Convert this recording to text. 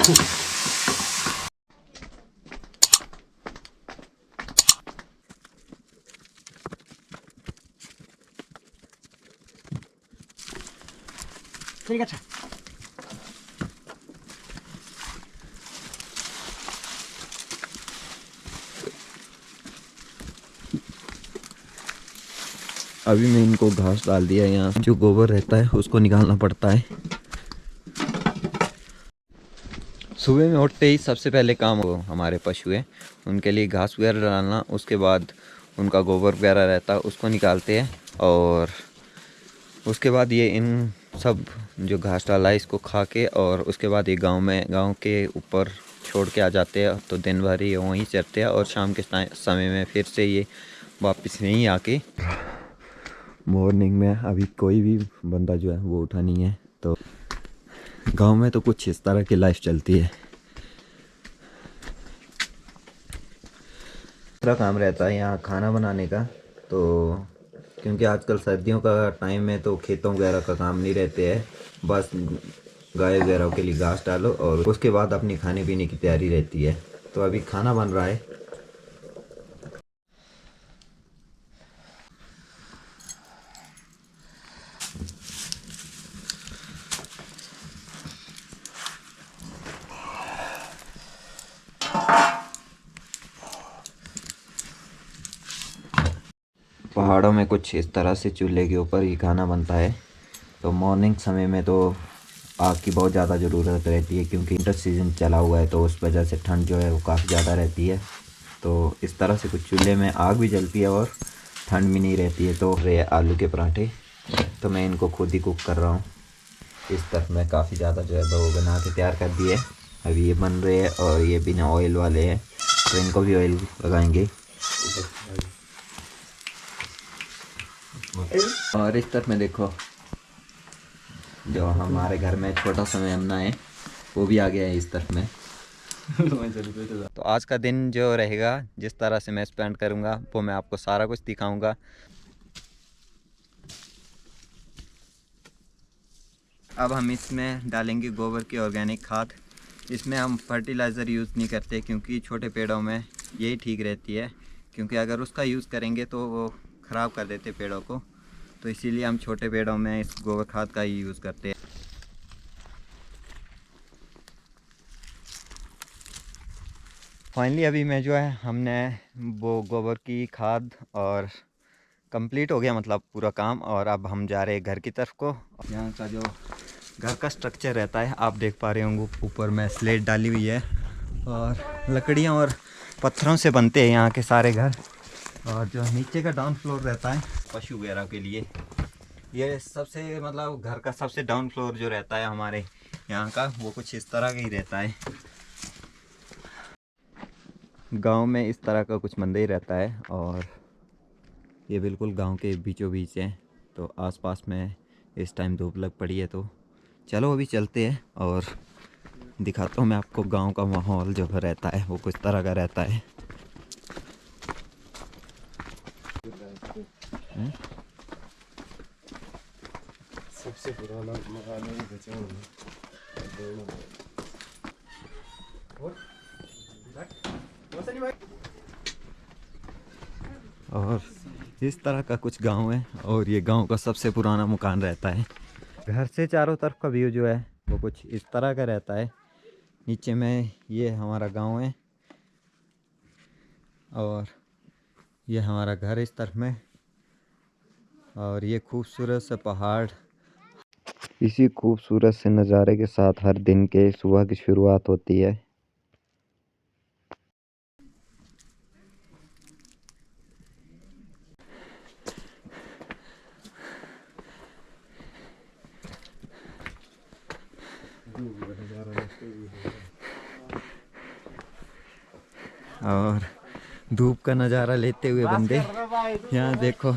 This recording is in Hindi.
ठीक है। अभी मैं इनको घास डाल दिया। यहाँ जो गोबर रहता है उसको निकालना पड़ता है। सुबह में उठते ही सबसे पहले काम हो हमारे पशु है, उनके लिए घास वगैरह डालना। उसके बाद उनका गोबर वगैरह रहता है उसको निकालते हैं, और उसके बाद ये इन सब जो घास डाला है इसको खा के, और उसके बाद ये गांव के ऊपर छोड़ के आ जाते हैं। तो दिन भर ये वहीं चरते हैं, और शाम के समय में फिर से ये वापस यहीं आके। मॉर्निंग में अभी कोई भी बंदा जो है वो उठा नहीं है, तो गांव में तो कुछ इस तरह की लाइफ चलती है। दूसरा काम रहता है यहाँ खाना बनाने का। तो क्योंकि आजकल सर्दियों का टाइम है तो खेतों वगैरह का काम नहीं रहते हैं, बस गाय वगैरह के लिए घास डालो और उसके बाद अपनी खाने पीने की तैयारी रहती है। तो अभी खाना बन रहा है। पहाड़ों में कुछ इस तरह से चूल्हे के ऊपर ही खाना बनता है। तो मॉर्निंग समय में तो आग की बहुत ज़्यादा ज़रूरत रहती है, क्योंकि विंटर सीज़न चला हुआ है तो उस वजह से ठंड जो है वो काफ़ी ज़्यादा रहती है। तो इस तरह से कुछ चूल्हे में आग भी जलती है और ठंड भी नहीं रहती है। तो रहे आलू के पराठे, तो मैं इनको खुद ही कुक कर रहा हूँ। इस तरफ मैं काफ़ी ज़्यादा जो है वो बना के तैयार कर दिए। अभी ये बन रहे हैं और ये बिना ऑयल वाले हैं, तो इनको भी ऑयल लगाएंगे। और इस तरफ में देखो, जो हमारे घर में छोटा सा मेमना है वो भी आ गया है इस तरफ में। तो आज का दिन जो रहेगा, जिस तरह से मैं स्पेंड करूँगा, वो मैं आपको सारा कुछ दिखाऊंगा। अब हम इसमें डालेंगे गोबर की ऑर्गेनिक खाद। इसमें हम फर्टिलाइज़र यूज़ नहीं करते, क्योंकि छोटे पेड़ों में यही ठीक रहती है, क्योंकि अगर उसका यूज़ करेंगे तो वो ख़राब कर देते पेड़ों को। तो इसीलिए हम छोटे पेड़ों में इस गोबर खाद का ही यूज़ करते हैं। फाइनली अभी मैं जो है हमने वो गोबर की खाद और कंप्लीट हो गया, मतलब पूरा काम। और अब हम जा रहे हैं घर की तरफ को। यहाँ का जो घर का स्ट्रक्चर रहता है आप देख पा रहे होंगे, ऊपर में स्लेट डाली हुई है और लकड़ियाँ और पत्थरों से बनते हैं यहाँ के सारे घर। और जो नीचे का डाउन फ्लोर रहता है पशु वगैरह के लिए, ये सबसे मतलब घर का सबसे डाउन फ्लोर जो रहता है हमारे यहाँ का, वो कुछ इस तरह का ही रहता है। गांव में इस तरह का कुछ मंदिर रहता है, और ये बिल्कुल गांव के बीचों बीच है। तो आसपास में इस टाइम धूप लग पड़ी है, तो चलो अभी चलते हैं और दिखाता हूँ मैं आपको गांव का माहौल जो रहता है वो कुछ तरह का रहता है। सबसे पुराना मकान है और इस तरह का कुछ गांव है, और ये गांव का सबसे पुराना मकान रहता है। घर से चारों तरफ का व्यू जो है वो कुछ इस तरह का रहता है। नीचे में ये हमारा गांव है, और ये हमारा घर इस तरफ में, और ये खूबसूरत सा पहाड़। इसी खूबसूरत से नज़ारे के साथ हर दिन के सुबह की शुरुआत होती है। और धूप का नज़ारा लेते हुए बंदे यहाँ देखो।